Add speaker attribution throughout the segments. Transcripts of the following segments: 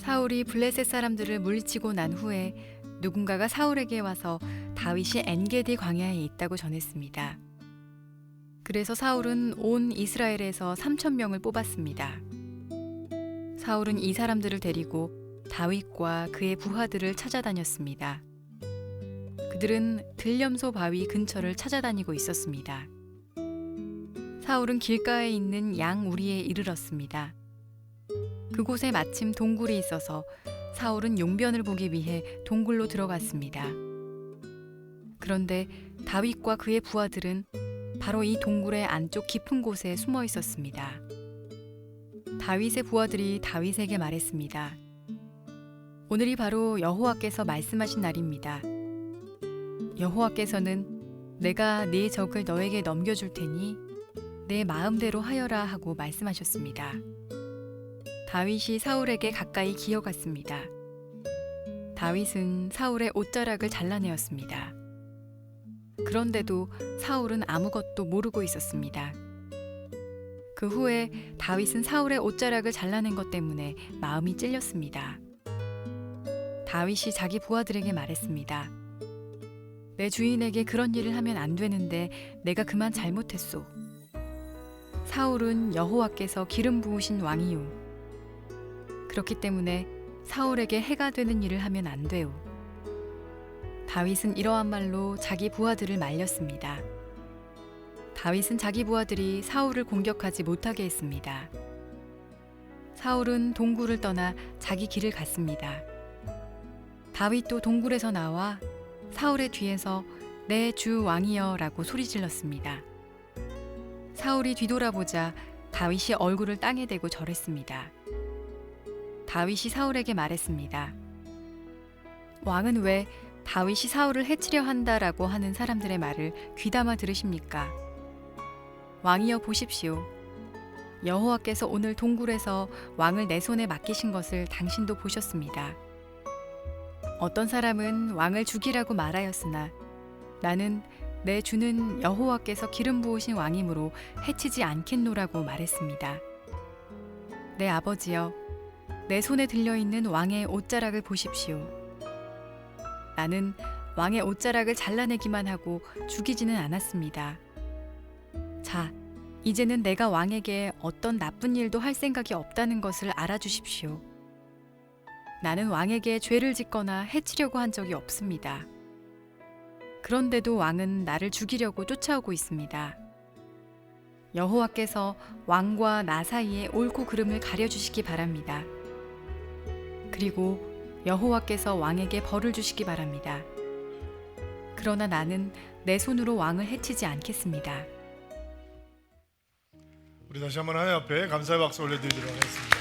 Speaker 1: 사울이 블레셋 사람들을 물리치고 난 후에 누군가가 사울에게 와서 다윗이 엔게디 광야에 있다고 전했습니다. 그래서 사울은 온 이스라엘에서 3,000명을 뽑았습니다. 사울은 이 사람들을 데리고 다윗과 그의 부하들을 찾아다녔습니다. 그들은 들염소 바위 근처를 찾아다니고 있었습니다. 사울은 길가에 있는 양 우리에 이르렀습니다. 그곳에 마침 동굴이 있어서 사울은 용변을 보기 위해 동굴로 들어갔습니다. 그런데 다윗과 그의 부하들은 바로 이 동굴의 안쪽 깊은 곳에 숨어 있었습니다. 다윗의 부하들이 다윗에게 말했습니다. 오늘이 바로 여호와께서 말씀하신 날입니다. 여호와께서는 내가 네 적을 너에게 넘겨줄 테니 내 마음대로 하여라 하고 말씀하셨습니다. 다윗이 사울에게 가까이 기어갔습니다. 다윗은 사울의 옷자락을 잘라내었습니다. 그런데도 사울은 아무것도 모르고 있었습니다. 그 후에 다윗은 사울의 옷자락을 잘라낸 것 때문에 마음이 찔렸습니다. 다윗이 자기 부하들에게 말했습니다. 내 주인에게 그런 일을 하면 안 되는데 내가 그만 잘못했소. 사울은 여호와께서 기름 부으신 왕이요. 그렇기 때문에 사울에게 해가 되는 일을 하면 안 돼요. 다윗은 이러한 말로 자기 부하들을 말렸습니다. 다윗은 자기 부하들이 사울을 공격하지 못하게 했습니다. 사울은 동굴을 떠나 자기 길을 갔습니다. 다윗도 동굴에서 나와 사울의 뒤에서 내 주 왕이여 라고 소리질렀습니다. 사울이 뒤돌아보자 다윗이 얼굴을 땅에 대고 절했습니다. 다윗이 사울에게 말했습니다. 왕은 왜 다윗이 사울을 해치려 한다라고 하는 사람들의 말을 귀담아 들으십니까? 왕이여 보십시오. 여호와께서 오늘 동굴에서 왕을 내 손에 맡기신 것을 당신도 보셨습니다. 어떤 사람은 왕을 죽이라고 말하였으나 나는 내 주는 여호와께서 기름 부으신 왕이므로 해치지 않겠노라고 말했습니다. 내 아버지여, 내 손에 들려있는 왕의 옷자락을 보십시오. 나는 왕의 옷자락을 잘라내기만 하고 죽이지는 않았습니다. 자, 이제는 내가 왕에게 어떤 나쁜 일도 할 생각이 없다는 것을 알아주십시오. 나는 왕에게 죄를 짓거나 해치려고 한 적이 없습니다. 그런데도 왕은 나를 죽이려고 쫓아오고 있습니다. 여호와께서 왕과 나 사이에 옳고 그름을 가려주시기 바랍니다. 그리고 여호와께서 왕에게 벌을 주시기 바랍니다. 그러나 나는 내 손으로 왕을 해치지 않겠습니다.
Speaker 2: 우리 다시 한번 하나님 앞에 감사의 박수 올려드리도록 하겠습니다.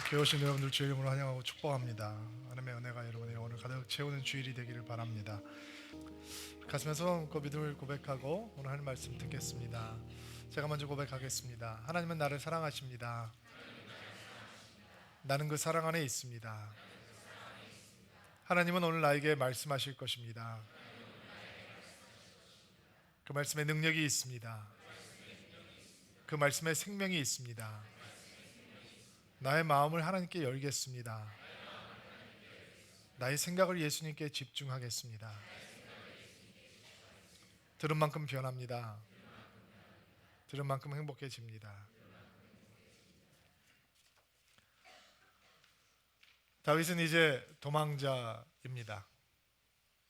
Speaker 2: 교회 오신 여러분들 주의 이름으로 환영하고 축복합니다. 하나님의 은혜가 여러분의 영혼을 가득 채우는 주일이 되기를 바랍니다. 가슴에서 그 믿음을 고백하고 오늘 하나님 말씀 듣겠습니다. 제가 먼저 고백하겠습니다. 하나님은 나를 사랑하십니다. 나는 그 사랑 안에 있습니다. 하나님은 오늘 나에게 말씀하실 것입니다. 그 말씀에 능력이 있습니다. 그 말씀에 생명이 있습니다. 나의 마음을 하나님께 열겠습니다. 나의 생각을 예수님께 집중하겠습니다. 들은 만큼 변합니다. 들은 만큼 행복해집니다. 다윗은 이제 도망자입니다.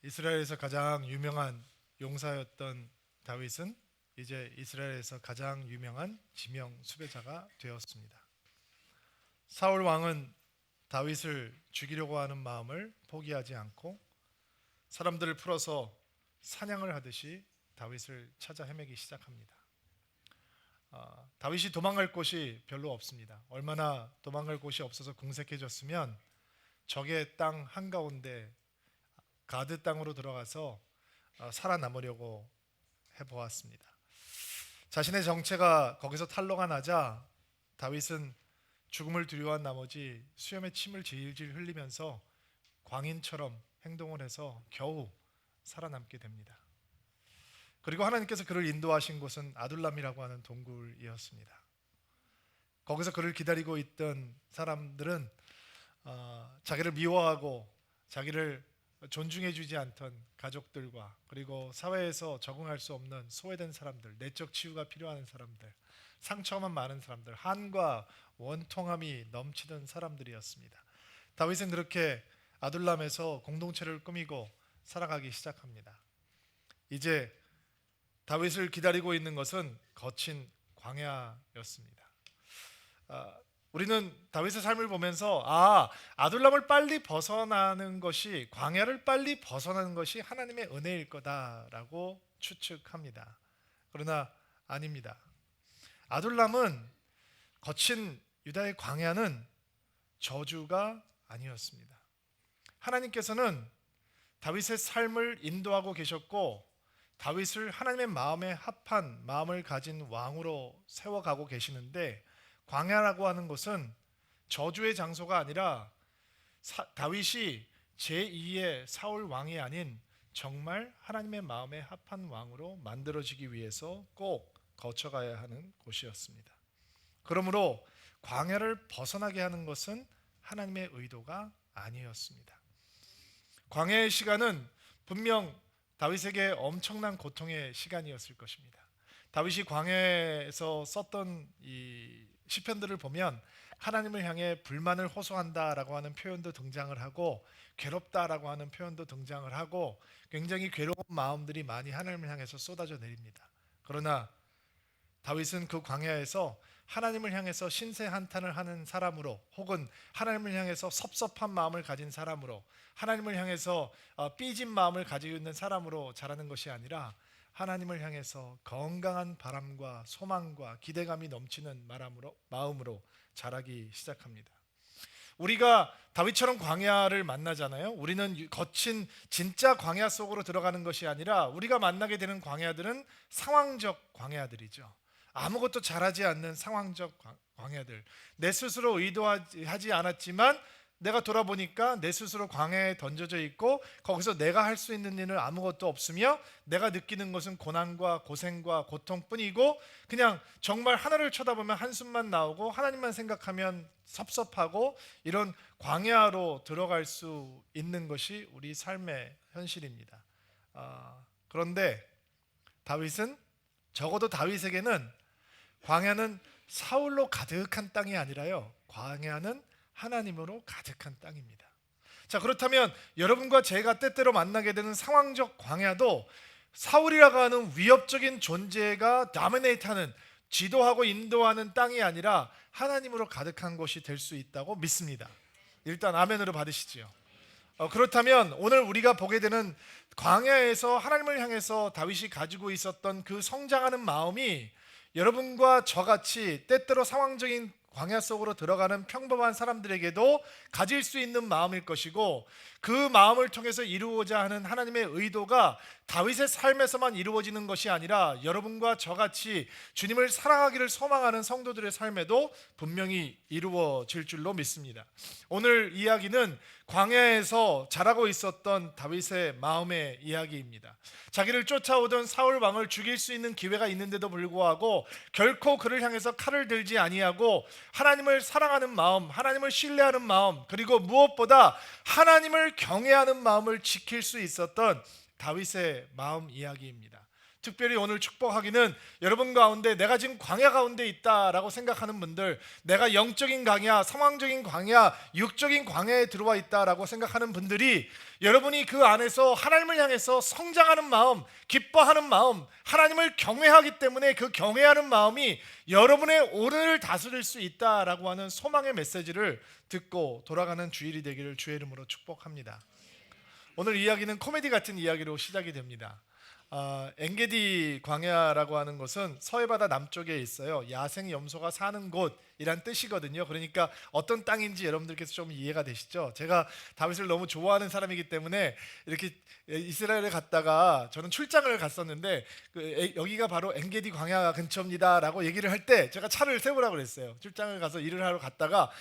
Speaker 2: 이스라엘에서 가장 유명한 용사였던 다윗은 이제 이스라엘에서 가장 유명한 지명 수배자가 되었습니다. 사울 왕은 다윗을 죽이려고 하는 마음을 포기하지 않고 사람들을 풀어서 사냥을 하듯이 다윗을 찾아 헤매기 시작합니다. 다윗이 도망갈 곳이 별로 없습니다. 얼마나 도망갈 곳이 없어서 궁색해졌으면 적의 땅 한가운데 가드 땅으로 들어가서 살아남으려고 해보았습니다. 자신의 정체가 거기서 탄로가 나자 다윗은 죽음을 두려워한 나머지 수염에 침을 질질 흘리면서 광인처럼 행동을 해서 겨우 살아남게 됩니다. 그리고 하나님께서 그를 인도하신 곳은 아둘람이라고 하는 동굴이었습니다. 거기서 그를 기다리고 있던 사람들은 자기를 미워하고 자기를 존중해주지 않던 가족들과 그리고 사회에서 적응할 수 없는 소외된 사람들, 내적 치유가 필요한 사람들, 상처만 많은 사람들, 한과 원통함이 넘치던 사람들이었습니다. 다윗은 그렇게 아둘람에서 공동체를 꾸미고 살아가기 시작합니다. 이제 다윗을 기다리고 있는 것은 거친 광야였습니다. 우리는 다윗의 삶을 보면서 아둘람을 빨리 벗어나는 것이, 광야를 빨리 벗어나는 것이 하나님의 은혜일 거다라고 추측합니다. 그러나 아닙니다. 아둘람은, 거친 유다의 광야는 저주가 아니었습니다. 하나님께서는 다윗의 삶을 인도하고 계셨고 다윗을 하나님의 마음에 합한 마음을 가진 왕으로 세워가고 계시는데, 광야라고 하는 것은 저주의 장소가 아니라 다윗이 제2의 사울 왕이 아닌 정말 하나님의 마음에 합한 왕으로 만들어지기 위해서 꼭 거쳐가야 하는 곳이었습니다. 그러므로 광야를 벗어나게 하는 것은 하나님의 의도가 아니었습니다. 광야의 시간은 분명 다윗에게 엄청난 고통의 시간이었을 것입니다. 다윗이 광야에서 썼던 이 시편들을 보면 하나님을 향해 불만을 호소한다라고 하는 표현도 등장을 하고 괴롭다라고 하는 표현도 등장을 하고 굉장히 괴로운 마음들이 많이 하나님을 향해서 쏟아져 내립니다. 그러나 다윗은 그 광야에서 하나님을 향해서 신세 한탄을 하는 사람으로, 혹은 하나님을 향해서 섭섭한 마음을 가진 사람으로, 하나님을 향해서 삐진 마음을 가지고 있는 사람으로 자라는 것이 아니라 하나님을 향해서 건강한 바람과 소망과 기대감이 넘치는 마음으로 자라기 시작합니다. 우리가 다윗처럼 광야를 만나잖아요. 우리는 거친 진짜 광야 속으로 들어가는 것이 아니라 우리가 만나게 되는 광야들은 상황적 광야들이죠. 아무것도 잘하지 않는 상황적 광야들, 내 스스로 의도하지 않았지만 내가 돌아보니까 내 스스로 광야에 던져져 있고 거기서 내가 할 수 있는 일은 아무것도 없으며 내가 느끼는 것은 고난과 고생과 고통뿐이고 그냥 정말 하늘을 쳐다보면 한숨만 나오고 하나님만 생각하면 섭섭하고, 이런 광야로 들어갈 수 있는 것이 우리 삶의 현실입니다. 그런데 다윗은, 적어도 다윗에게는 광야는 사울로 가득한 땅이 아니라요, 광야는 하나님으로 가득한 땅입니다. 자, 그렇다면 여러분과 제가 때때로 만나게 되는 상황적 광야도 사울이라고 하는 위협적인 존재가 다미네이트하는, 지도하고 인도하는 땅이 아니라 하나님으로 가득한 곳이 될 수 있다고 믿습니다. 일단 아멘으로 받으시지요. 그렇다면 오늘 우리가 보게 되는 광야에서 하나님을 향해서 다윗이 가지고 있었던 그 성장하는 마음이 여러분과 저같이 때때로 상황적인 광야 속으로 들어가는 평범한 사람들에게도 가질 수 있는 마음일 것이고, 그 마음을 통해서 이루고자 하는 하나님의 의도가 다윗의 삶에서만 이루어지는 것이 아니라 여러분과 저같이 주님을 사랑하기를 소망하는 성도들의 삶에도 분명히 이루어질 줄로 믿습니다. 오늘 이야기는 광야에서 자라고 있었던 다윗의 마음의 이야기입니다. 자기를 쫓아오던 사울 왕을 죽일 수 있는 기회가 있는데도 불구하고 결코 그를 향해서 칼을 들지 아니하고 하나님을 사랑하는 마음, 하나님을 신뢰하는 마음, 그리고 무엇보다 하나님을 경외하는 마음을 지킬 수 있었던 다윗의 마음 이야기입니다. 특별히 오늘 축복하기는 여러분 가운데 내가 지금 광야 가운데 있다라고 생각하는 분들, 내가 영적인 광야, 상황적인 광야, 육적인 광야에 들어와 있다라고 생각하는 분들이 여러분이 그 안에서 하나님을 향해서 성장하는 마음, 기뻐하는 마음, 하나님을 경외하기 때문에 그 경외하는 마음이 여러분의 오늘을 다스릴 수 있다라고 하는 소망의 메시지를 듣고 돌아가는 주일이 되기를 주의 이름으로 축복합니다. 오늘 이야기는 코미디 같은 이야기로 시작이 됩니다. 엔게디 광야라고 하는 것은 서해바다 남쪽에 있어요. 야생 염소가 사는 곳이란 뜻이거든요. 그러니까 어떤 땅인지 여러분들께서 좀 이해가 되시죠? 제가 다윗을 너무 좋아하는 사람이기 때문에 이렇게 이스라엘에 갔다가 저는 출장을 갔었는데 여기가 바로 엔게디 광야 근처입니다라고 얘기를 할 때 제가 차를 세우라고 그랬어요. 출장을 가서 일을 하러 갔다가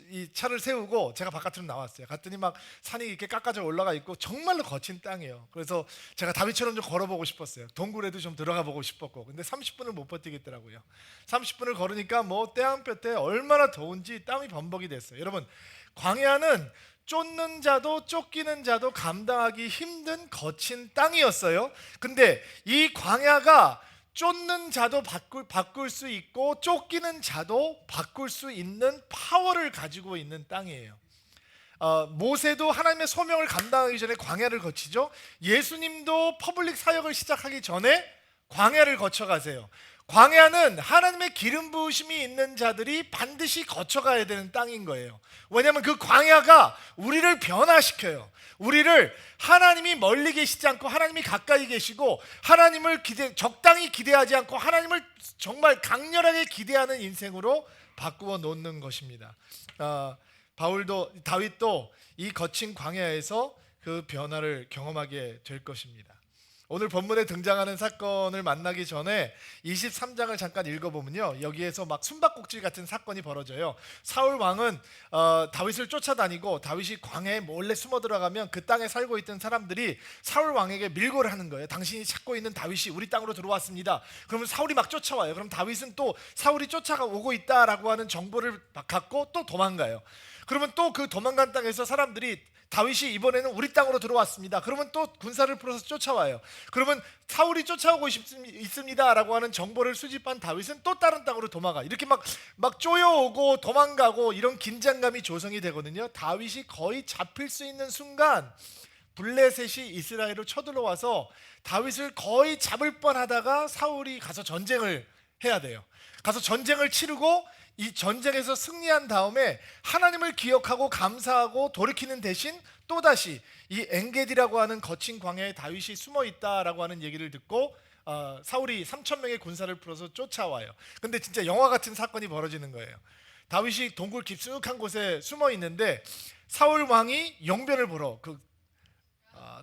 Speaker 2: 이 차를 세우고 제가 바깥으로 나왔어요. 갔더니 막 산이 이렇게 깎아져 올라가 있고 정말로 거친 땅이에요. 그래서 제가 다윗처럼 좀 걸어보고 싶었어요. 동굴에도 좀 들어가 보고 싶었고. 근데 30분을 못 버티겠더라고요. 30분을 걸으니까 뭐 떼한볕에 얼마나 더운지 땀이 범벅이 됐어요. 여러분, 광야는 쫓는 자도 쫓기는 자도 감당하기 힘든 거친 땅이었어요. 근데 이 광야가 쫓는 자도 바꿀 수 있고 쫓기는 자도 바꿀 수 있는 파워를 가지고 있는 땅이에요. 모세도 하나님의 소명을 감당하기 전에 광야를 거치죠. 예수님도 퍼블릭 사역을 시작하기 전에 광야를 거쳐가세요. 광야는 하나님의 기름 부으심이 있는 자들이 반드시 거쳐가야 되는 땅인 거예요. 왜냐하면 그 광야가 우리를 변화시켜요. 우리를 하나님이 멀리 계시지 않고 하나님이 가까이 계시고 하나님을 적당히 기대하지 않고 하나님을 정말 강렬하게 기대하는 인생으로 바꾸어 놓는 것입니다. 다윗도 이 거친 광야에서 그 변화를 경험하게 될 것입니다. 오늘 본문에 등장하는 사건을 만나기 전에 23장을 잠깐 읽어보면요, 여기에서 막 숨바꼭질 같은 사건이 벌어져요. 사울 왕은 다윗을 쫓아다니고 다윗이 광야에 몰래 숨어 들어가면 그 땅에 살고 있던 사람들이 사울 왕에게 밀고를 하는 거예요. 당신이 찾고 있는 다윗이 우리 땅으로 들어왔습니다. 그러면 사울이 막 쫓아와요. 그럼 다윗은 또 사울이 쫓아오고 있다라고 하는 정보를 갖고 또 도망가요. 그러면 또 그 도망간 땅에서 사람들이 다윗이 이번에는 우리 땅으로 들어왔습니다. 그러면 또 군사를 풀어서 쫓아와요. 그러면 사울이 쫓아오고 있습니다라고 하는 정보를 수집한 다윗은 또 다른 땅으로 도망가. 이렇게 막 쪼여오고 도망가고 이런 긴장감이 조성이 되거든요. 다윗이 거의 잡힐 수 있는 순간 블레셋이 이스라엘로 쳐들어와서 다윗을 거의 잡을 뻔하다가 사울이 가서 전쟁을 해야 돼요. 가서 전쟁을 치르고 이 전쟁에서 승리한 다음에 하나님을 기억하고 감사하고 돌이키는 대신 또다시 이 엔게디라고 하는 거친 광야에 다윗이 숨어 있다라고 하는 얘기를 듣고 사울이 3,000명의 군사를 풀어서 쫓아와요. 근데 진짜 영화 같은 사건이 벌어지는 거예요. 다윗이 동굴 깊숙한 곳에 숨어 있는데 사울 왕이 용변을 보러 그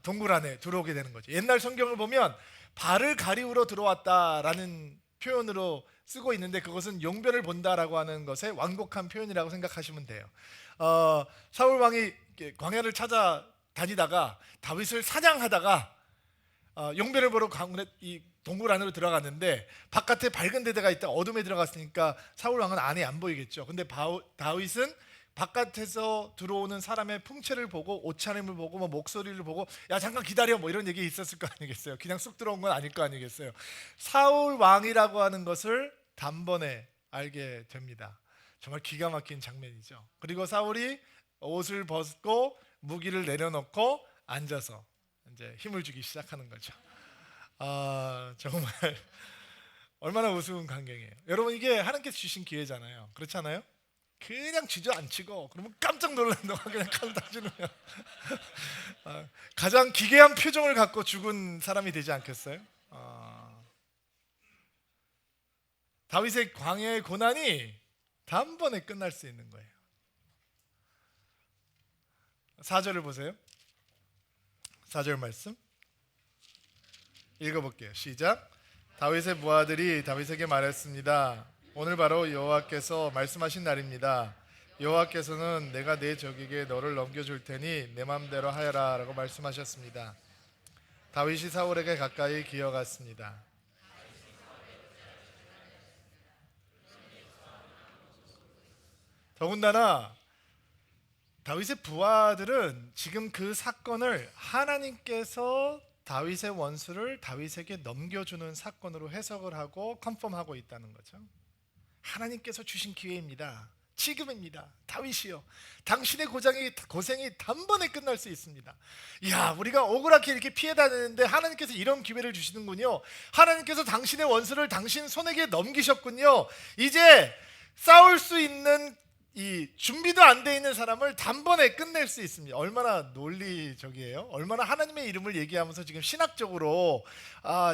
Speaker 2: 동굴 안에 들어오게 되는 거죠. 옛날 성경을 보면 발을 가리우러 들어왔다라는 표현으로 쓰고 있는데 그것은 용변을 본다라고 하는 것의 완곡한 표현이라고 생각하시면 돼요. 사울 왕이 광야를 찾아 다니다가 다윗을 사냥하다가 용변을 보러 이 동굴 안으로 들어갔는데 바깥에 밝은 데가 있다 어둠에 들어갔으니까 사울 왕은 안에 안 보이겠죠. 근데 다윗은 바깥에서 들어오는 사람의 풍채를 보고 옷차림을 보고 뭐 목소리를 보고 야 잠깐 기다려 뭐 이런 얘기 있었을 거 아니겠어요. 그냥 쑥 들어온 건 아닐 거 아니겠어요. 사울 왕이라고 하는 것을 단번에 알게 됩니다. 정말 기가 막힌 장면이죠. 그리고 사울이 옷을 벗고 무기를 내려놓고 앉아서 이제 힘을 주기 시작하는 거죠. 정말 얼마나 우스운 광경이에요. 여러분, 이게 하나님께서 주신 기회잖아요. 그렇지 않아요? 그냥 주저앉히고 그러면 깜짝 놀란 동안 그냥 칼을 다 주면 가장 기괴한 표정을 갖고 죽은 사람이 되지 않겠어요? 다윗의 광야의 고난이 단번에 끝날 수 있는 거예요. 4절을 보세요. 4절 말씀 읽어볼게요. 시작. 다윗의 부하들이 다윗에게 말했습니다. 오늘 바로 여호와께서 말씀하신 날입니다. 여호와께서는 내가 내 적에게 너를 넘겨줄 테니 내 마음대로 하여라 라고 말씀하셨습니다. 다윗이 사울에게 가까이 기어갔습니다. 더군다나 다윗의 부하들은 지금 그 사건을 하나님께서 다윗의 원수를 다윗에게 넘겨주는 사건으로 해석을 하고 컨펌하고 있다는 거죠. 하나님께서 주신 기회입니다. 지금입니다. 다윗이요, 당신의 고생이 단번에 끝날 수 있습니다. 이야, 우리가 억울하게 이렇게 피해 다니는데 하나님께서 이런 기회를 주시는군요. 하나님께서 당신의 원수를 당신 손에게 넘기셨군요. 이제 싸울 수 있는 이 준비도 안 돼 있는 사람을 단번에 끝낼 수 있습니다. 얼마나 논리적이에요. 얼마나 하나님의 이름을 얘기하면서 지금 신학적으로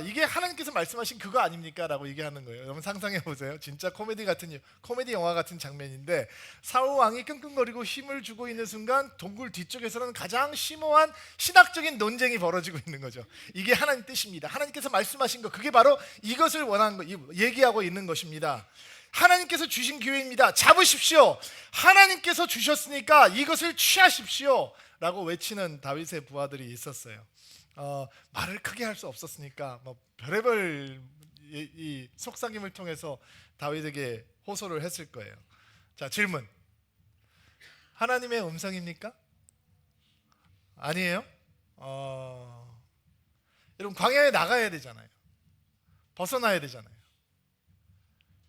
Speaker 2: 이게 하나님께서 말씀하신 그거 아닙니까? 라고 얘기하는 거예요. 여러분 상상해 보세요. 진짜 코미디 영화 같은 장면인데 사울 왕이 끙끙거리고 힘을 주고 있는 순간 동굴 뒤쪽에서는 가장 심오한 신학적인 논쟁이 벌어지고 있는 거죠. 이게 하나님 뜻입니다. 하나님께서 말씀하신 거, 그게 바로 이것을 원하는 거, 얘기하고 있는 것입니다. 하나님께서 주신 기회입니다. 잡으십시오. 하나님께서 주셨으니까 이것을 취하십시오 라고 외치는 다윗의 부하들이 있었어요. 말을 크게 할 수 없었으니까 별의별 이 속삭임을 통해서 다윗에게 호소를 했을 거예요. 자, 질문. 하나님의 음성입니까? 아니에요? 여러분, 광야에 나가야 되잖아요. 벗어나야 되잖아요.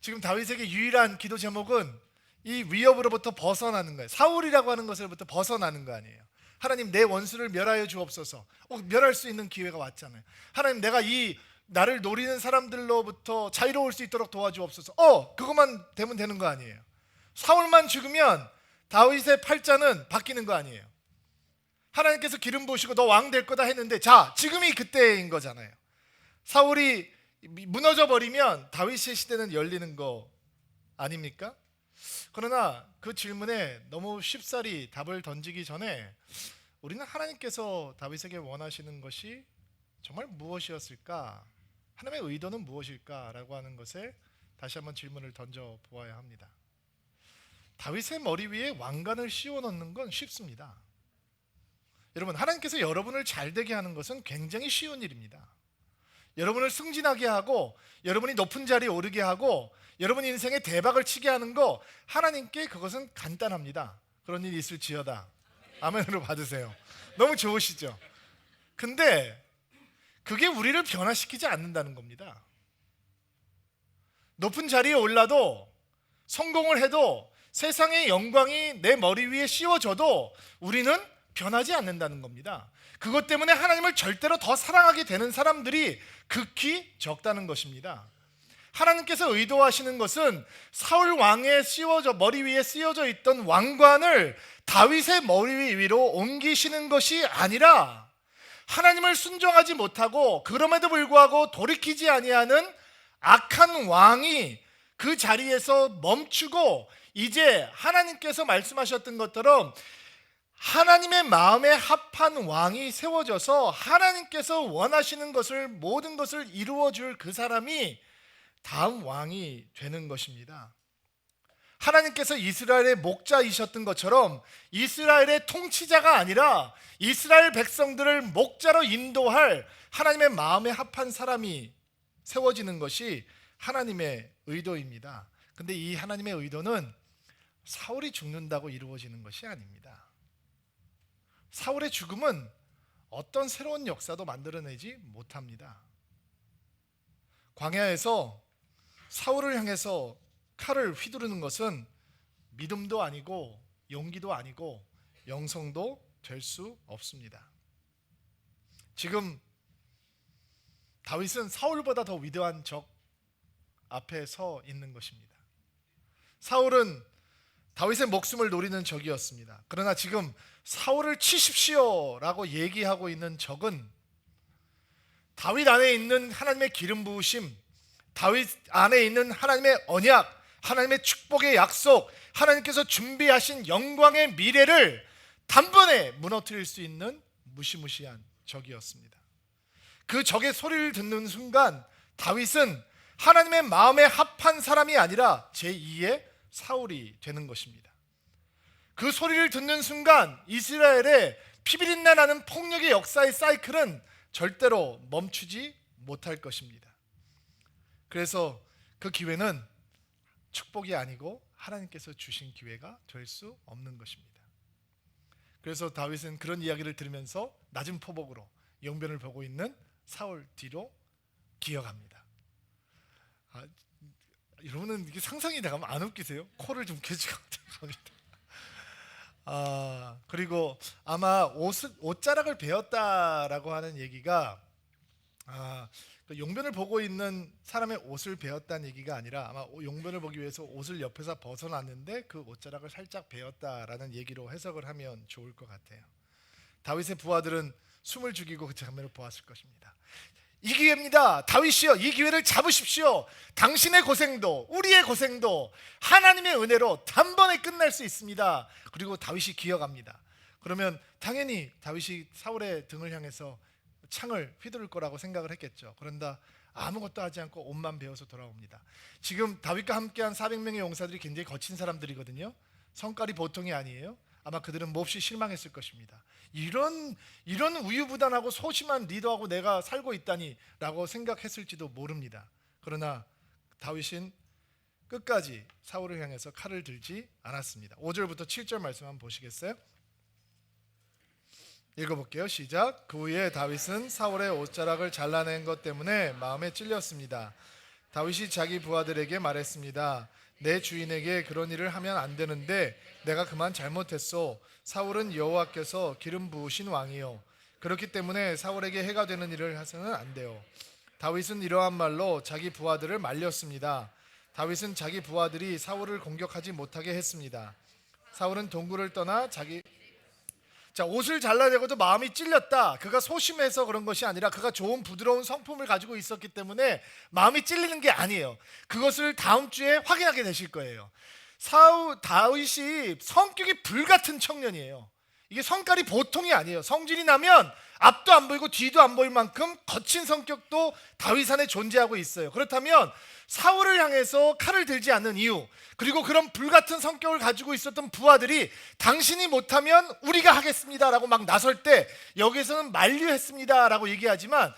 Speaker 2: 지금 다윗에게 유일한 기도 제목은 이 위협으로부터 벗어나는 거예요. 사울이라고 하는 것으로부터 벗어나는 거 아니에요. 하나님, 내 원수를 멸하여 주옵소서. 멸할 수 있는 기회가 왔잖아요. 하나님, 내가 이 나를 노리는 사람들로부터 자유로울 수 있도록 도와주옵소서. 그것만 되면 되는 거 아니에요. 사울만 죽으면 다윗의 팔자는 바뀌는 거 아니에요. 하나님께서 기름 부으시고 너 왕 될 거다 했는데, 자, 지금이 그때인 거잖아요. 사울이 무너져 버리면 다윗의 시대는 열리는 거 아닙니까? 그러나 그 질문에 너무 쉽사리 답을 던지기 전에 우리는 하나님께서 다윗에게 원하시는 것이 정말 무엇이었을까? 하나님의 의도는 무엇일까라고 하는 것에 다시 한번 질문을 던져 보아야 합니다. 다윗의 머리 위에 왕관을 씌워 넣는 건 쉽습니다. 여러분, 하나님께서 여러분을 잘되게 하는 것은 굉장히 쉬운 일입니다. 여러분을 승진하게 하고 여러분이 높은 자리에 오르게 하고 여러분 인생에 대박을 치게 하는 거, 하나님께 그것은 간단합니다. 그런 일이 있을지어다. 아멘으로 받으세요. 너무 좋으시죠? 근데 그게 우리를 변화시키지 않는다는 겁니다. 높은 자리에 올라도, 성공을 해도, 세상의 영광이 내 머리 위에 씌워져도 우리는 변하지 않는다는 겁니다. 그것 때문에 하나님을 절대로 더 사랑하게 되는 사람들이 극히 적다는 것입니다. 하나님께서 의도하시는 것은 사울 왕의 머리 위에 씌워져 있던 왕관을 다윗의 머리 위로 옮기시는 것이 아니라, 하나님을 순종하지 못하고 그럼에도 불구하고 돌이키지 아니하는 악한 왕이 그 자리에서 멈추고 이제 하나님께서 말씀하셨던 것처럼 하나님의 마음에 합한 왕이 세워져서 하나님께서 원하시는 것을, 모든 것을 이루어 줄 그 사람이 다음 왕이 되는 것입니다. 하나님께서 이스라엘의 목자이셨던 것처럼 이스라엘의 통치자가 아니라 이스라엘 백성들을 목자로 인도할 하나님의 마음에 합한 사람이 세워지는 것이 하나님의 의도입니다. 근데 이 하나님의 의도는 사울이 죽는다고 이루어지는 것이 아닙니다. 사울의 죽음은 어떤 새로운 역사도 만들어내지 못합니다. 광야에서 사울을 향해서 칼을 휘두르는 것은 믿음도 아니고 용기도 아니고 영성도 될 수 없습니다. 지금 다윗은 사울보다 더 위대한 적 앞에 서 있는 것입니다. 사울은 다윗의 목숨을 노리는 적이었습니다. 그러나 지금 사울을 치십시오 라고 얘기하고 있는 적은 다윗 안에 있는 하나님의 기름 부으심, 다윗 안에 있는 하나님의 언약, 하나님의 축복의 약속, 하나님께서 준비하신 영광의 미래를 단번에 무너뜨릴 수 있는 무시무시한 적이었습니다. 그 적의 소리를 듣는 순간 다윗은 하나님의 마음에 합한 사람이 아니라 제2의 사울이 되는 것입니다. 그 소리를 듣는 순간 이스라엘의 피비린내 나는 폭력의 역사의 사이클은 절대로 멈추지 못할 것입니다. 그래서 그 기회는 축복이 아니고 하나님께서 주신 기회가 될 수 없는 것입니다. 그래서 다윗은 그런 이야기를 들으면서 낮은 포복으로 용변을 보고 있는 사울 뒤로 기어갑니다. 여러분은 이게 상상이 돼가면 안 웃기세요? 코를 좀 켜주고 갑니다. 그리고 아마 옷자락을 베었다라고 하는 얘기가 그 용변을 보고 있는 사람의 옷을 베었다는 얘기가 아니라 아마 용변을 보기 위해서 옷을 옆에서 벗어났는데 그 옷자락을 살짝 베었다라는 얘기로 해석을 하면 좋을 것 같아요. 다윗의 부하들은 숨을 죽이고 그 장면을 보았을 것입니다. 이 기회입니다. 다윗이여, 이 기회를 잡으십시오. 당신의 고생도 우리의 고생도 하나님의 은혜로 단번에 끝날 수 있습니다. 그리고 다윗이 기어갑니다. 그러면 당연히 다윗이 사울의 등을 향해서 창을 휘두를 거라고 생각을 했겠죠. 그런다 아무것도 하지 않고 옷만 베어서 돌아옵니다. 지금 다윗과 함께한 400명의 용사들이 굉장히 거친 사람들이거든요. 성깔이 보통이 아니에요. 아마 그들은 몹시 실망했을 것입니다. 이런 우유부단하고 소심한 리더하고 내가 살고 있다니 라고 생각했을지도 모릅니다. 그러나 다윗은 끝까지 사울을 향해서 칼을 들지 않았습니다. 5절부터 7절 말씀 한번 보시겠어요? 읽어볼게요. 시작. 그 후에 다윗은 사울의 옷자락을 잘라낸 것 때문에 마음에 찔렸습니다. 다윗이 자기 부하들에게 말했습니다. 내 주인에게 그런 일을 하면 안 되는데 내가 그만 잘못했소. 사울은 여호와께서 기름 부으신 왕이요, 그렇기 때문에 사울에게 해가 되는 일을 해서는 안 돼요. 다윗은 이러한 말로 자기 부하들을 말렸습니다. 다윗은 자기 부하들이 사울을 공격하지 못하게 했습니다. 사울은 동굴을 떠나 옷을 잘라내고도 마음이 찔렸다. 그가 소심해서 그런 것이 아니라 그가 좋은 부드러운 성품을 가지고 있었기 때문에 마음이 찔리는 게 아니에요. 그것을 다음 주에 확인하게 되실 거예요. 다윗이 성격이 불같은 청년이에요. 이게 성깔이 보통이 아니에요. 성질이 나면 앞도 안 보이고 뒤도 안 보일 만큼 거친 성격도 다윗 안에 존재하고 있어요. 그렇다면 사울을 향해서 칼을 들지 않는 이유, 그리고 그런 불같은 성격을 가지고 있었던 부하들이 당신이 못하면 우리가 하겠습니다라고 막 나설 때 여기서는 만류했습니다라고 얘기하지만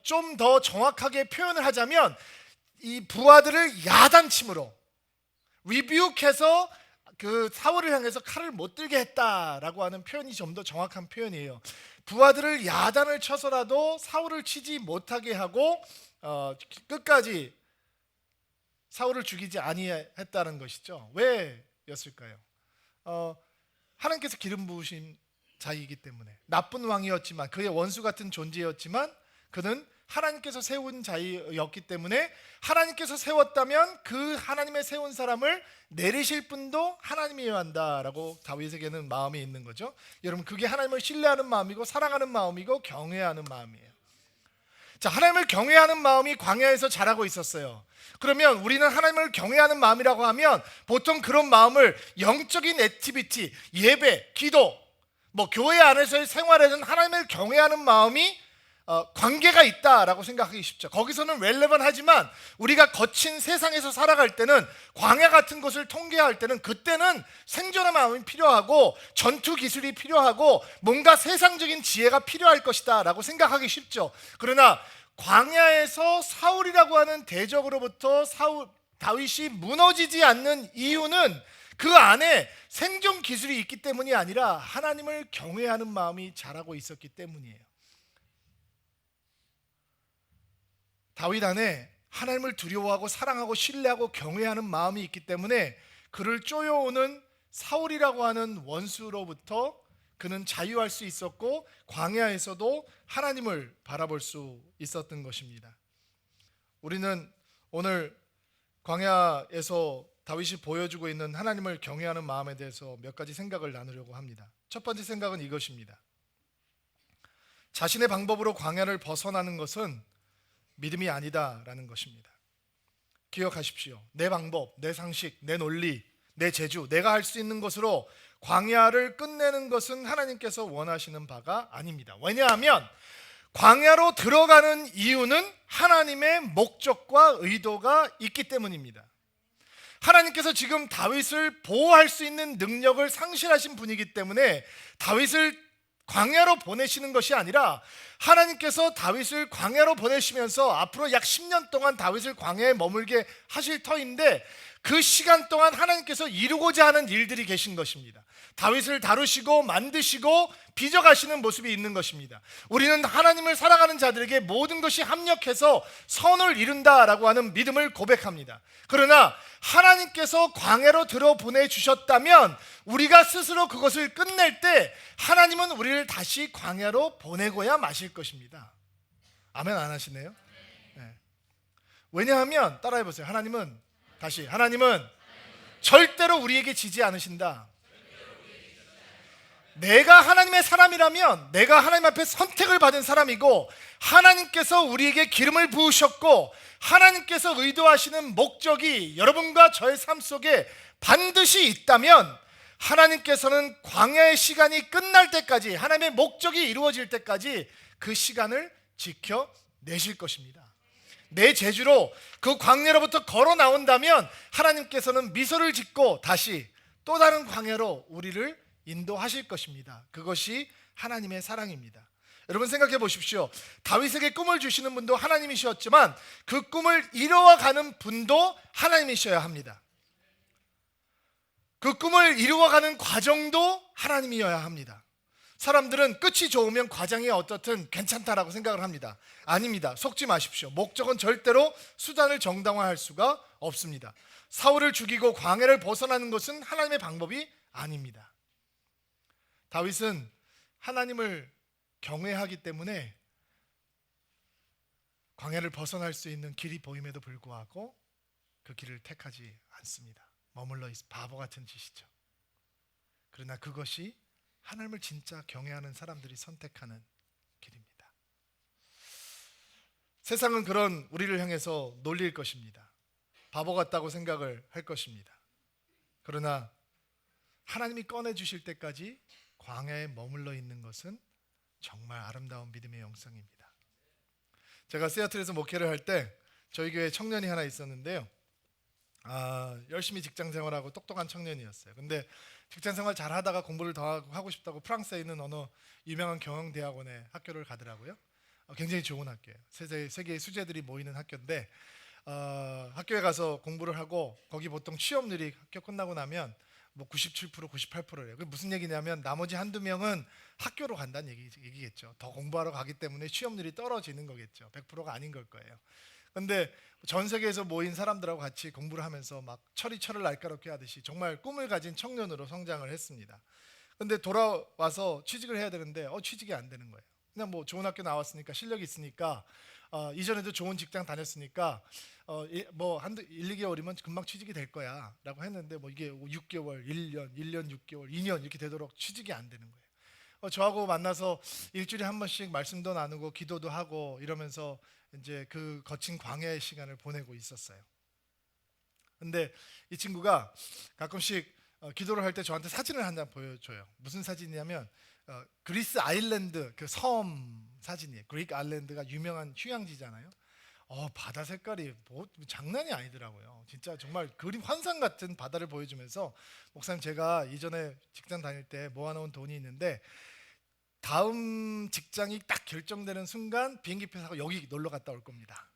Speaker 2: 좀 더 정확하게 표현을 하자면 이 부하들을 야단침으로 리뷰해서 그 사울을 향해서 칼을 못 들게 했다라고 하는 표현이 좀 더 정확한 표현이에요. 부하들을 야단을 쳐서라도 사울을 치지 못하게 하고 끝까지 사울을 죽이지 아니했다는 것이죠. 왜였을까요? 하나님께서 기름 부으신 자이기 때문에. 나쁜 왕이었지만, 그의 원수 같은 존재였지만 그는 하나님께서 세운 자이었기 때문에 하나님께서 세웠다면 그 하나님의 세운 사람을 내리실 분도 하나님이어야 한다라고 다윗에게는 마음이 있는 거죠. 여러분, 그게 하나님을 신뢰하는 마음이고 사랑하는 마음이고 경외하는 마음이에요. 자, 하나님을 경외하는 마음이 광야에서 자라고 있었어요. 그러면 우리는 하나님을 경외하는 마음이라고 하면 보통 그런 마음을 영적인 액티비티, 예배, 기도, 교회 안에서의 생활에는 하나님을 경외하는 마음이 관계가 있다라고 생각하기 쉽죠. 거기서는 렐레번하지만 우리가 거친 세상에서 살아갈 때는, 광야 같은 것을 통계할 때는, 그때는 생존의 마음이 필요하고 전투 기술이 필요하고 뭔가 세상적인 지혜가 필요할 것이다 라고 생각하기 쉽죠. 그러나 광야에서 사울이라고 하는 대적으로부터 다윗이 무너지지 않는 이유는 그 안에 생존 기술이 있기 때문이 아니라 하나님을 경외하는 마음이 자라고 있었기 때문이에요. 다윗 안에 하나님을 두려워하고 사랑하고 신뢰하고 경외하는 마음이 있기 때문에 그를 쪼여오는 사울이라고 하는 원수로부터 그는 자유할 수 있었고 광야에서도 하나님을 바라볼 수 있었던 것입니다. 우리는 오늘 광야에서 다윗이 보여주고 있는 하나님을 경외하는 마음에 대해서 몇 가지 생각을 나누려고 합니다. 첫 번째 생각은 이것입니다. 자신의 방법으로 광야를 벗어나는 것은 믿음이 아니다라는 것입니다. 기억하십시오. 내 방법, 내 상식, 내 논리, 내 재주, 내가 할 수 있는 것으로 광야를 끝내는 것은 하나님께서 원하시는 바가 아닙니다. 왜냐하면 광야로 들어가는 이유는 하나님의 목적과 의도가 있기 때문입니다. 하나님께서 지금 다윗을 보호할 수 있는 능력을 상실하신 분이기 때문에 다윗을 광야로 보내시는 것이 아니라 하나님께서 다윗을 광야로 보내시면서 앞으로 약 10년 동안 다윗을 광야에 머물게 하실 터인데 그 시간 동안 하나님께서 이루고자 하는 일들이 계신 것입니다. 다윗을 다루시고 만드시고 빚어가시는 모습이 있는 것입니다. 우리는 하나님을 사랑하는 자들에게 모든 것이 합력해서 선을 이룬다라고 하는 믿음을 고백합니다. 그러나 하나님께서 광야로 들어보내주셨다면 우리가 스스로 그것을 끝낼 때 하나님은 우리를 다시 광야로 보내고야 마실 것입니다. 아멘 안 하시네요? 네. 왜냐하면 따라해보세요. 하나님은 절대로 우리에게 지지 않으신다. 내가 하나님의 사람이라면 내가 하나님 앞에 선택을 받은 사람이고 하나님께서 우리에게 기름을 부으셨고 하나님께서 의도하시는 목적이 여러분과 저의 삶 속에 반드시 있다면 하나님께서는 광야의 시간이 끝날 때까지, 하나님의 목적이 이루어질 때까지 그 시간을 지켜내실 것입니다. 내 재주로 그 광야로부터 걸어 나온다면 하나님께서는 미소를 짓고 다시 또 다른 광야로 우리를 인도하실 것입니다. 그것이 하나님의 사랑입니다. 여러분 생각해 보십시오. 다윗에게 꿈을 주시는 분도 하나님이셨지만 그 꿈을 이루어가는 분도 하나님이셔야 합니다. 그 꿈을 이루어가는 과정도 하나님이어야 합니다. 사람들은 끝이 좋으면 과정이 어떻든 괜찮다라고 생각을 합니다. 아닙니다. 속지 마십시오. 목적은 절대로 수단을 정당화할 수가 없습니다. 사울을 죽이고 광야를 벗어나는 것은 하나님의 방법이 아닙니다. 다윗은 하나님을 경외하기 때문에 광야를 벗어날 수 있는 길이 보임에도 불구하고 그 길을 택하지 않습니다. 머물러 있어 바보 같은 짓이죠. 그러나 그것이 하나님을 진짜 경외하는 사람들이 선택하는 길입니다. 세상은 그런 우리를 향해서 놀릴 것입니다. 바보 같다고 생각을 할 것입니다. 그러나 하나님이 꺼내주실 때까지 광야에 머물러 있는 것은 정말 아름다운 믿음의 영성입니다. 제가 시애틀에서 목회를 할 때 저희 교회에 청년이 하나 있었는데요. 열심히 직장 생활하고 똑똑한 청년이었어요. 근데 직장 생활 잘 하다가 공부를 더 하고 싶다고 프랑스에 있는 어느 유명한 경영대학원에 학교를 가더라고요. 굉장히 좋은 학교예요. 세계의 수재들이 모이는 학교인데 학교에 가서 공부를 하고 거기 보통 취업률이 학교 끝나고 나면 뭐 97%, 98%예요. 그게 무슨 얘기냐면 나머지 한두 명은 학교로 간다는 얘기겠죠. 더 공부하러 가기 때문에 취업률이 떨어지는 거겠죠. 100%가 아닌 걸 거예요. 근데 전 세계에서 모인 사람들하고 같이 공부를 하면서 막 철을 날카롭게 하듯이 정말 꿈을 가진 청년으로 성장을 했습니다. 근데 돌아와서 취직을 해야 되는데 취직이 안 되는 거예요. 그냥 뭐 좋은 학교 나왔으니까 실력이 있으니까 이전에도 좋은 직장 다녔으니까 뭐 한 1, 2개월이면 금방 취직이 될 거야 라고 했는데 뭐 이게 6개월, 1년, 6개월, 2년 이렇게 되도록 취직이 안 되는 거예요. 저하고 만나서 일주일에 한 번씩 말씀도 나누고 기도도 하고 이러면서 이제 그 거친 광야의 시간을 보내고 있었어요. 근데 이 친구가 가끔씩 기도를 할 때 저한테 사진을 한 장 보여줘요. 무슨 사진이냐면 그리스 아일랜드 그 섬 사진이에요. 그릭 아일랜드가 유명한 휴양지잖아요. 바다 색깔이 뭐 장난이 아니더라고요. 진짜 정말 그림 환상 같은 바다를 보여주면서 목사님 제가 이전에 직장 다닐 때 모아놓은 돈이 있는데 다음 직장이 딱 결정되는 순간 비행기표 사고 여기 놀러 갔다 올 겁니다.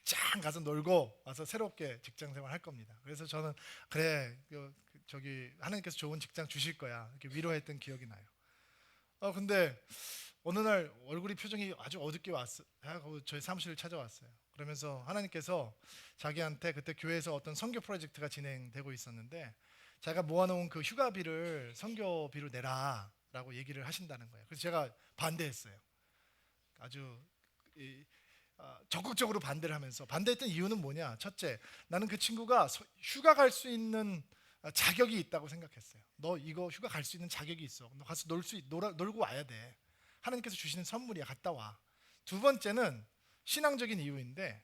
Speaker 2: 짱 가서 놀고 와서 새롭게 직장 생활 할 겁니다. 그래서 저는 그래 저기 하나님께서 좋은 직장 주실 거야 이렇게 위로했던 기억이 나요. 근데 어느 날 얼굴이 표정이 아주 어둡게 왔어요. 저희 사무실을 찾아왔어요. 그러면서 하나님께서 자기한테 그때 교회에서 어떤 선교 프로젝트가 진행되고 있었는데 자기가 모아놓은 그 휴가비를 선교비로 내라 라고 얘기를 하신다는 거예요. 그래서 제가 반대했어요. 아주 적극적으로 반대를 하면서 반대했던 이유는 뭐냐? 첫째, 나는 그 친구가 휴가 갈 수 있는 자격이 있다고 생각했어요. 너 이거 휴가 갈 수 있는 자격이 있어. 너 가서 놀고 와야 돼. 하나님께서 주시는 선물이야. 갔다 와. 두 번째는 신앙적인 이유인데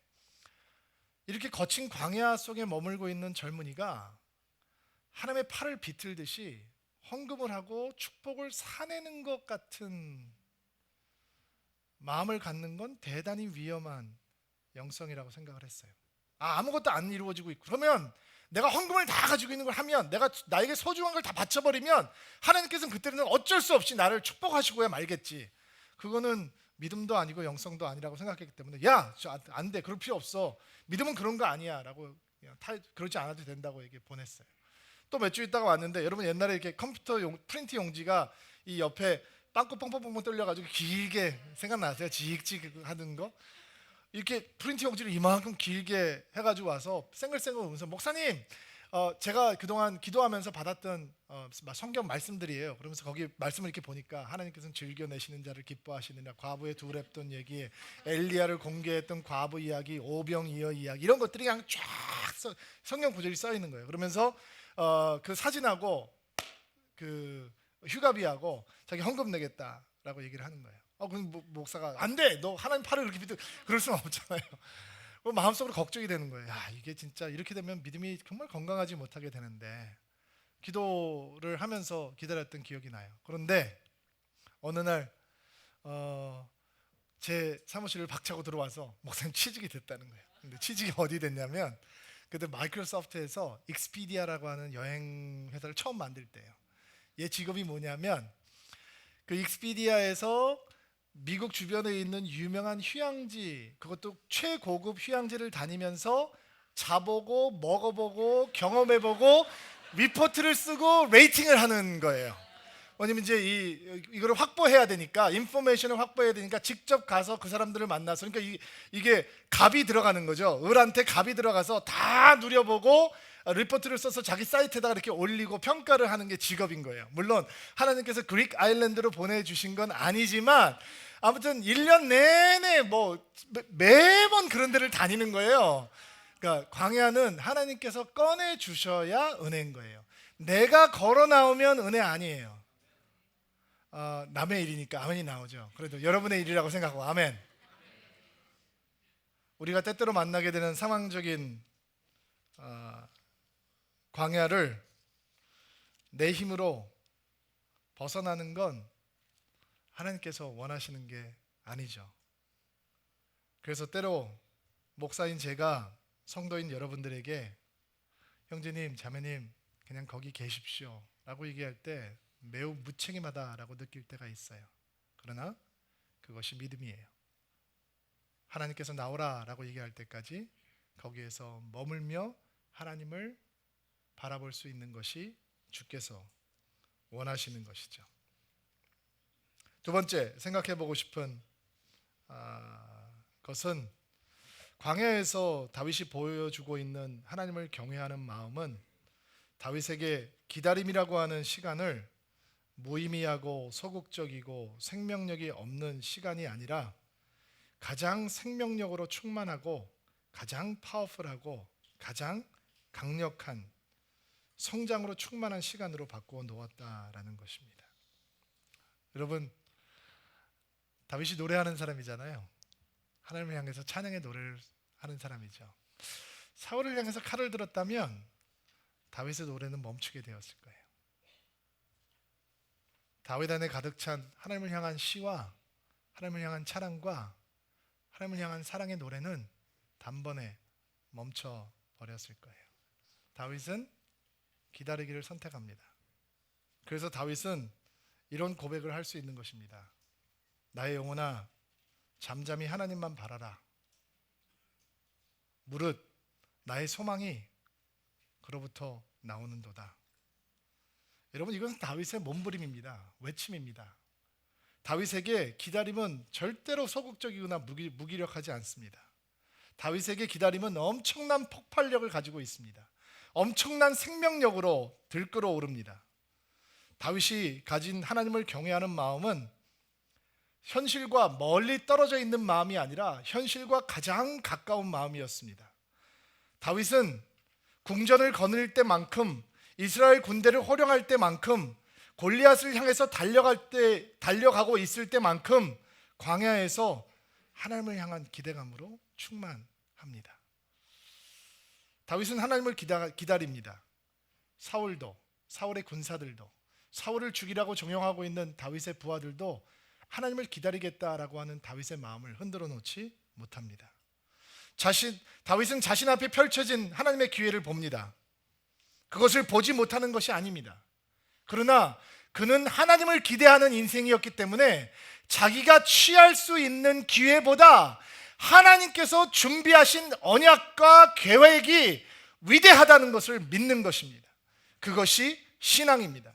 Speaker 2: 이렇게 거친 광야 속에 머물고 있는 젊은이가 하나님의 팔을 비틀듯이 헌금을 하고 축복을 사내는 것 같은 마음을 갖는 건 대단히 위험한 영성이라고 생각을 했어요. 아무것도 안 이루어지고 있고 그러면 내가 헌금을 다 가지고 있는 걸 하면 내가 나에게 소중한 걸 다 바쳐버리면 하나님께서는 그때는 어쩔 수 없이 나를 축복하시고야 말겠지. 그거는 믿음도 아니고 영성도 아니라고 생각했기 때문에 안 돼. 그럴 필요 없어. 믿음은 그런 거 아니야 라고 그러지 않아도 된다고 얘기 보냈어요. 또 몇 주 있다가 왔는데 여러분 옛날에 이렇게 컴퓨터 프린트 용지가 이 옆에 빵꾸 뻥뻥뻥뻥 뚫려가지고 길게 생각나세요? 지익지익 하는 거 이렇게 프린트 용지를 이만큼 길게 해가지고 와서 쌩글쌩글 웃으면서 목사님 제가 그동안 기도하면서 받았던 성경 말씀들이에요. 그러면서 거기 말씀을 이렇게 보니까 하나님께서는 즐겨내시는 자를 기뻐하시느냐, 과부의 두 랩돈 얘기, 엘리야를 공개했던 과부 이야기, 오병이어 이야기 이런 것들이 그냥 쫙 성경 구절이 써 있는 거예요. 그러면서 그 사진하고 그 휴가비하고 자기 헌금 내겠다라고 얘기를 하는 거예요. 그럼 목사가 안 돼. 너 하나님 팔을 이렇게 믿어. 그럴 수는 없잖아요. 마음속으로 걱정이 되는 거예요. 이게 진짜 이렇게 되면 믿음이 정말 건강하지 못하게 되는데 기도를 하면서 기다렸던 기억이 나요. 그런데 어느 날 제 사무실을 박차고 들어와서 목사님 취직이 됐다는 거예요. 근데 취직이 어디 됐냐면 그때 마이크로소프트에서 익스피디아라고 하는 여행 회사를 처음 만들 때예요. 얘 직업이 뭐냐면 그 익스피디아에서 미국 주변에 있는 유명한 휴양지, 그것도 최고급 휴양지를 다니면서 자보고 먹어보고 경험해보고 리포트를 쓰고 레이팅을 하는 거예요. 왜냐면 이제 이거를 확보해야 되니까, 인포메이션을 확보해야 되니까 직접 가서 그 사람들을 만나서, 그러니까 이게 값이 들어가는 거죠. 을한테 값이 들어가서 다 누려보고 리포트를 써서 자기 사이트에다가 이렇게 올리고 평가를 하는 게 직업인 거예요. 물론 하나님께서 그릭 아일랜드로 보내주신 건 아니지만 아무튼 1년 내내 뭐 매번 그런 데를 다니는 거예요. 그러니까 광야는 하나님께서 꺼내 주셔야 은혜인 거예요. 내가 걸어 나오면 은혜 아니에요. 남의 일이니까 아멘이 나오죠. 그래도 여러분의 일이라고 생각하고 아멘. 우리가 때때로 만나게 되는 상황적인 광야를 내 힘으로 벗어나는 건 하나님께서 원하시는 게 아니죠. 그래서 때로 목사인 제가 성도인 여러분들에게 형제님, 자매님 그냥 거기 계십시오 라고 얘기할 때 매우 무책임하다라고 느낄 때가 있어요. 그러나 그것이 믿음이에요. 하나님께서 나오라 라고 얘기할 때까지 거기에서 머물며 하나님을 바라볼 수 있는 것이 주께서 원하시는 것이죠. 두 번째 생각해 보고 싶은 것은 광야에서 다윗이 보여주고 있는 하나님을 경외하는 마음은 다윗에게 기다림이라고 하는 시간을 무의미하고 소극적이고 생명력이 없는 시간이 아니라 가장 생명력으로 충만하고 가장 파워풀하고 가장 강력한 성장으로 충만한 시간으로 바꾸어 놓았다라는 것입니다. 여러분, 다윗이 노래하는 사람이잖아요. 하나님을 향해서 찬양의 노래를 하는 사람이죠. 사울을 향해서 칼을 들었다면 다윗의 노래는 멈추게 되었을 거예요. 다윗 안에 가득 찬 하나님을 향한 시와 하나님을 향한 찬양과 하나님을 향한 사랑의 노래는 단번에 멈춰 버렸을 거예요. 다윗은 기다리기를 선택합니다. 그래서 다윗은 이런 고백을 할 수 있는 것입니다. 나의 영혼아, 잠잠히 하나님만 바라라. 무릇 나의 소망이 그로부터 나오는도다. 여러분, 이것은 다윗의 몸부림입니다. 외침입니다. 다윗에게 기다림은 절대로 소극적이거나 무기력하지 않습니다. 다윗에게 기다림은 엄청난 폭발력을 가지고 있습니다. 엄청난 생명력으로 들끓어 오릅니다. 다윗이 가진 하나님을 경외하는 마음은 현실과 멀리 떨어져 있는 마음이 아니라 현실과 가장 가까운 마음이었습니다. 다윗은 궁전을 거닐 때만큼, 이스라엘 군대를 호령할 때만큼, 골리앗을 향해서 달려가고 있을 때만큼 광야에서 하나님을 향한 기대감으로 충만합니다. 다윗은 하나님을 기다립니다. 사울도, 사울의 군사들도, 사울을 죽이라고 정령하고 있는 다윗의 부하들도 하나님을 기다리겠다라고 하는 다윗의 마음을 흔들어 놓지 못합니다. 다윗은 자신 앞에 펼쳐진 하나님의 기회를 봅니다. 그것을 보지 못하는 것이 아닙니다. 그러나 그는 하나님을 기대하는 인생이었기 때문에 자기가 취할 수 있는 기회보다 하나님께서 준비하신 언약과 계획이 위대하다는 것을 믿는 것입니다. 그것이 신앙입니다.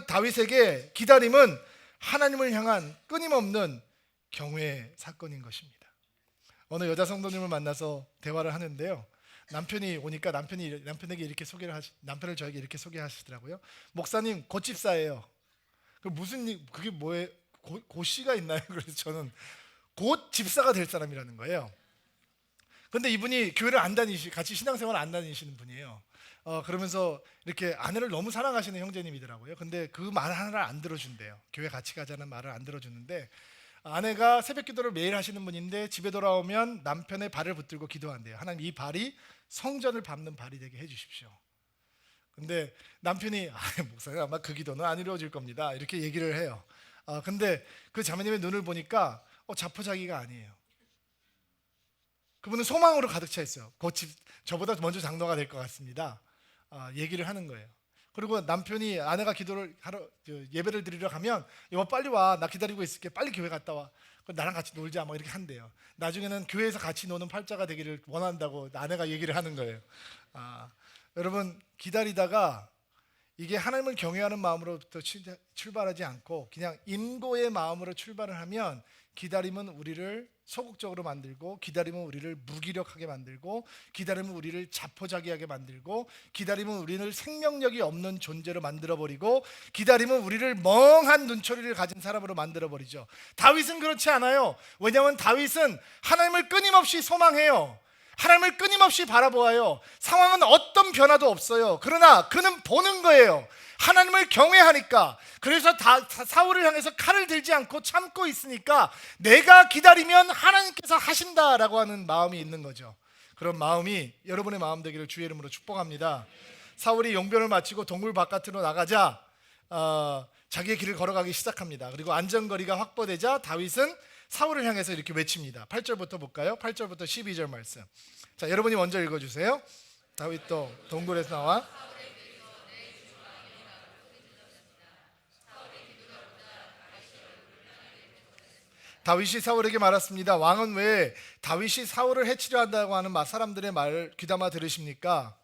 Speaker 2: 다윗에게 기다림은 하나님을 향한 끊임없는 경외의 사건인 것입니다. 어느 여자 성도님을 만나서 대화를 하는데요. 남편이 오니까 남편에게 이렇게 남편을 저에게 이렇게 소개하시더라고요. 목사님, 곶집사예요. 그게 뭐예요? 고씨가 있나요? 그래서 저는 곧 집사가 될 사람이라는 거예요. 근데 이분이 교회를 같이 신앙생활을 안 다니시는 분이에요. 그러면서 이렇게 아내를 너무 사랑하시는 형제님이더라고요. 근데 그 말 하나를 안 들어준대요. 교회 같이 가자는 말을 안 들어주는데, 아내가 새벽 기도를 매일 하시는 분인데 집에 돌아오면 남편의 발을 붙들고 기도한대요. 하나님, 이 발이 성전을 밟는 발이 되게 해주십시오. 근데 남편이 목사님 아마 그 기도는 안 이루어질 겁니다 이렇게 얘기를 해요. 근데 그 자매님의 눈을 보니까 자포자기가 아니에요. 그분은 소망으로 가득 차 있어요. 저보다 먼저 장로가 될 것 같습니다. 얘기를 하는 거예요. 그리고 남편이 아내가 기도를 하러 예배를 드리러 가면 여보 빨리 와, 나 기다리고 있을게, 빨리 교회 갔다 와, 나랑 같이 놀자 막 이렇게 한대요. 나중에는 교회에서 같이 노는 팔자가 되기를 원한다고 아내가 얘기를 하는 거예요. 여러분 기다리다가 이게 하나님을 경외하는 마음으로부터 출발하지 않고 그냥 인고의 마음으로 출발을 하면 기다림은 우리를 소극적으로 만들고, 기다림은 우리를 무기력하게 만들고, 기다림은 우리를 자포자기하게 만들고, 기다림은 우리를 생명력이 없는 존재로 만들어버리고, 기다림은 우리를 멍한 눈초리를 가진 사람으로 만들어버리죠. 다윗은 그렇지 않아요. 왜냐하면 다윗은 하나님을 끊임없이 소망해요. 하나님을 끊임없이 바라보아요. 상황은 어떤 변화도 없어요. 그러나 그는 보는 거예요. 하나님을 경외하니까. 그래서 사울을 향해서 칼을 들지 않고 참고 있으니까 내가 기다리면 하나님께서 하신다라고 하는 마음이 있는 거죠. 그런 마음이 여러분의 마음 되기를 주의 이름으로 축복합니다. 사울이 용변을 마치고 동굴 바깥으로 나가자 자기의 길을 걸어가기 시작합니다. 그리고 안전거리가 확보되자 다윗은 사울을 향해서 이렇게 외칩니다. 8절부터 볼까요? 8절부터 12절 말씀. 자, 여러분이 먼저 읽어주세요. 다윗도 동굴에서 나와 다윗이 사울에게 말했습니다. 왕은 왜 다윗이 사울을 해치려 한다고 하는 사람들의 말을 귀담아 들으십니까?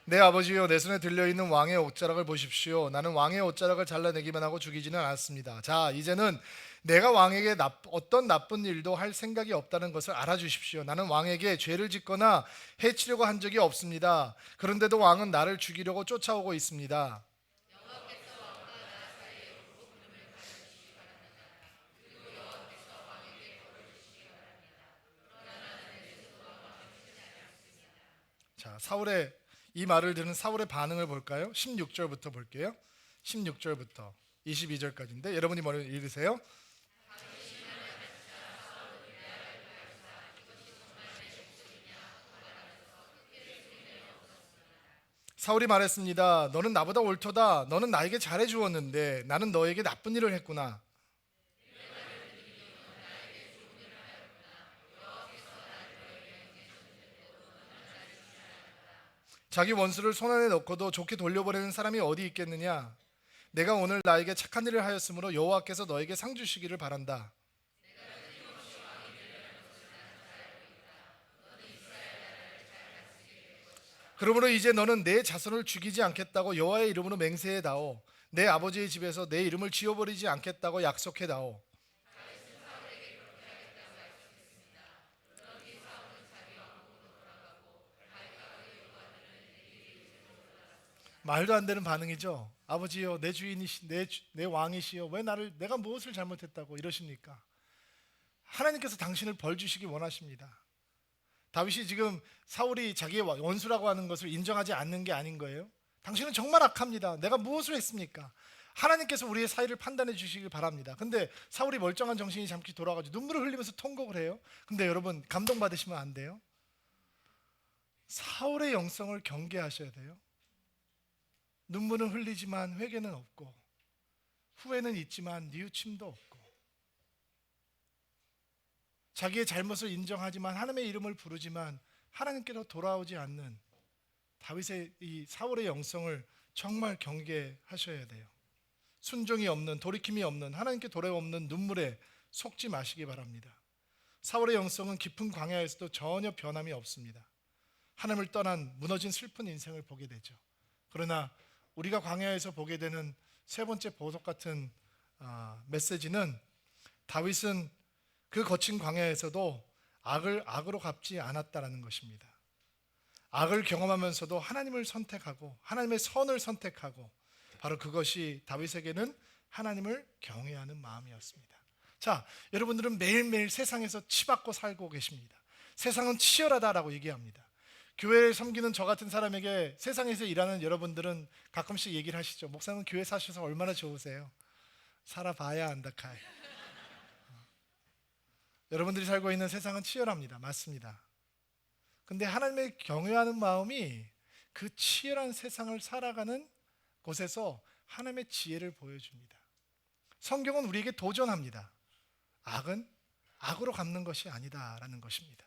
Speaker 2: 내 아버지여, 내 손에 들려있는 왕의 옷자락을 보십시오. 나는 왕의 옷자락을 잘라내기만 하고 죽이지는 않았습니다. 자, 이제는 내가 왕에게 어떤 나쁜 일도 할 생각이 없다는 것을 알아주십시오. 나는 왕에게 죄를 짓거나 해치려고 한 적이 없습니다. 그런데도 왕은 나를 죽이려고 쫓아오고 있습니다. 자, 사울의 이 말을 들은 사울의 반응을 볼까요? 16절부터 볼게요. 16절부터 22절까지인데 여러분이 먼저 읽으세요. 사울이 말했습니다. 너는 나보다 옳도다. 너는 나에게 잘해 주었는데 나는 너에게 나쁜 일을 했구나. 자기 원수를 손안에 넣고도 좋게 돌려보내는 사람이 어디 있겠느냐? 내가 오늘 나에게 착한 일을 하였으므로 여호와께서 너에게 상 주시기를 바란다. 그러므로 이제 너는 내 자손을 죽이지 않겠다고 여호와의 이름으로 맹세해다오. 내 아버지의 집에서 내 이름을 지워버리지 않겠다고 약속해다오. 말도 안 되는 반응이죠. 아버지요, 내 주인이시, 내 왕이시여, 왜 내가 무엇을 잘못했다고 이러십니까? 하나님께서 당신을 벌 주시기 원하십니다. 다윗이 지금 사울이 자기의 원수라고 하는 것을 인정하지 않는 게 아닌 거예요. 당신은 정말 악합니다. 내가 무엇을 했습니까? 하나님께서 우리의 사이를 판단해 주시길 바랍니다. 근데 사울이 멀쩡한 정신이 잠시 돌아가지고 눈물을 흘리면서 통곡을 해요. 근데 여러분 감동받으시면 안 돼요. 사울의 영성을 경계하셔야 돼요. 눈물은 흘리지만 회개는 없고, 후회는 있지만 뉘우침도 없고, 자기의 잘못을 인정하지만 하나님의 이름을 부르지만 하나님께로 돌아오지 않는 다윗의 이 사울의 영성을 정말 경계하셔야 돼요. 순종이 없는, 돌이킴이 없는, 하나님께 돌아오는 눈물에 속지 마시기 바랍니다. 사울의 영성은 깊은 광야에서도 전혀 변함이 없습니다. 하나님을 떠난 무너진 슬픈 인생을 보게 되죠. 그러나 우리가 광야에서 보게 되는 세 번째 보석 같은 메시지는 다윗은 그 거친 광야에서도 악을 악으로 갚지 않았다라는 것입니다. 악을 경험하면서도 하나님을 선택하고 하나님의 선을 선택하고, 바로 그것이 다윗에게는 하나님을 경외하는 마음이었습니다. 자, 여러분들은 매일매일 세상에서 치받고 살고 계십니다. 세상은 치열하다라고 얘기합니다. 교회를 섬기는 저 같은 사람에게 세상에서 일하는 여러분들은 가끔씩 얘기를 하시죠. 목사님 교회 사셔서 얼마나 좋으세요? 살아봐야 안다 카이. 여러분들이 살고 있는 세상은 치열합니다. 맞습니다. 근데 하나님을 경외하는 마음이 그 치열한 세상을 살아가는 곳에서 하나님의 지혜를 보여줍니다. 성경은 우리에게 도전합니다. 악은 악으로 갚는 것이 아니다라는 것입니다.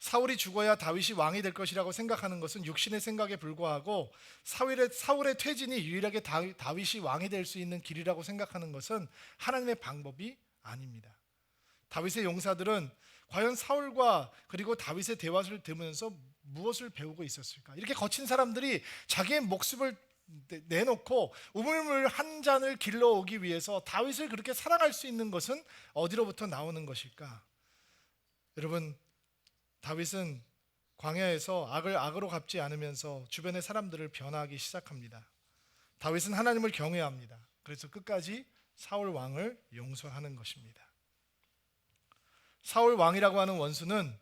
Speaker 2: 사울이 죽어야 다윗이 왕이 될 것이라고 생각하는 것은 육신의 생각에 불과하고 사울의 퇴진이 유일하게 다윗이 왕이 될 수 있는 길이라고 생각하는 것은 하나님의 방법이 아닙니다. 다윗의 용사들은 과연 사울과 그리고 다윗의 대화를 들으면서 무엇을 배우고 있었을까? 이렇게 거친 사람들이 자기의 목숨을 내놓고 우물물 한 잔을 길러오기 위해서 다윗을 그렇게 사랑할 수 있는 것은 어디로부터 나오는 것일까? 여러분, 다윗은 광야에서 악을 악으로 갚지 않으면서 주변의 사람들을 변화하기 시작합니다. 다윗은 하나님을 경외합니다. 그래서 끝까지 사울 왕을 용서하는 것입니다. 사울 왕이라고 하는 원수는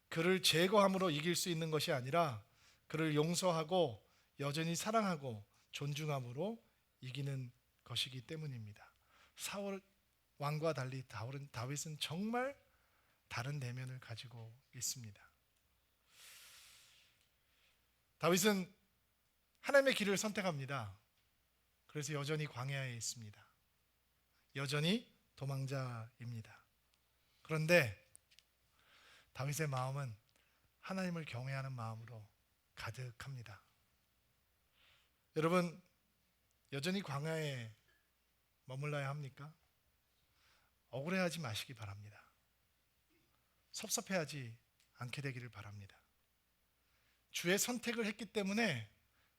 Speaker 2: 그를 제거함으로 이길 수 있는 것이 아니라 그를 용서하고 여전히 사랑하고 존중함으로 이기는 것이기 때문입니다. 사울 왕과 달리 다윗은 정말 다른 내면을 가지고 있습니다. 다윗은 하나님의 길을 선택합니다. 그래서 여전히 광야에 있습니다. 여전히 도망자입니다. 그런데 다윗의 마음은 하나님을 경외하는 마음으로 가득합니다. 여러분, 여전히 광야에 머물러야 합니까? 억울해하지 마시기 바랍니다. 섭섭해하지 않게 되기를 바랍니다. 주의 선택을 했기 때문에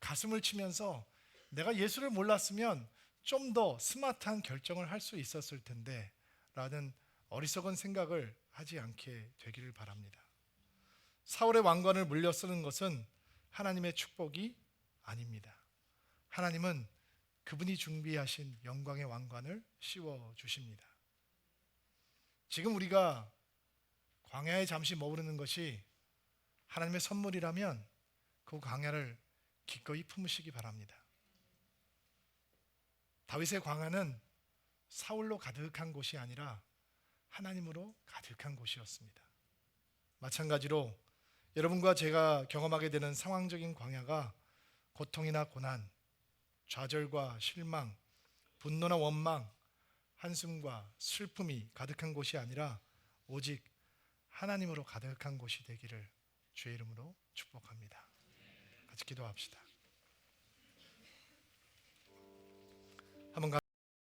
Speaker 2: 가슴을 치면서 내가 예수를 몰랐으면 좀 더 스마트한 결정을 할 수 있었을 텐데 라는 어리석은 생각을 하지 않게 되기를 바랍니다. 사울의 왕관을 물려 쓰는 것은 하나님의 축복이 아닙니다. 하나님은 그분이 준비하신 영광의 왕관을 씌워 주십니다. 지금 우리가 광야에 잠시 머무르는 것이 하나님의 선물이라면 그 광야를 기꺼이 품으시기 바랍니다. 다윗의 광야는 사울로 가득한 곳이 아니라 하나님으로 가득한 곳이었습니다. 마찬가지로 여러분과 제가 경험하게 되는 상황적인 광야가 고통이나 고난, 좌절과 실망, 분노나 원망, 한숨과 슬픔이 가득한 곳이 아니라 오직 하나님으로 가득한 곳이 되기를 주의 이름으로 축복합니다. 같이 기도합시다.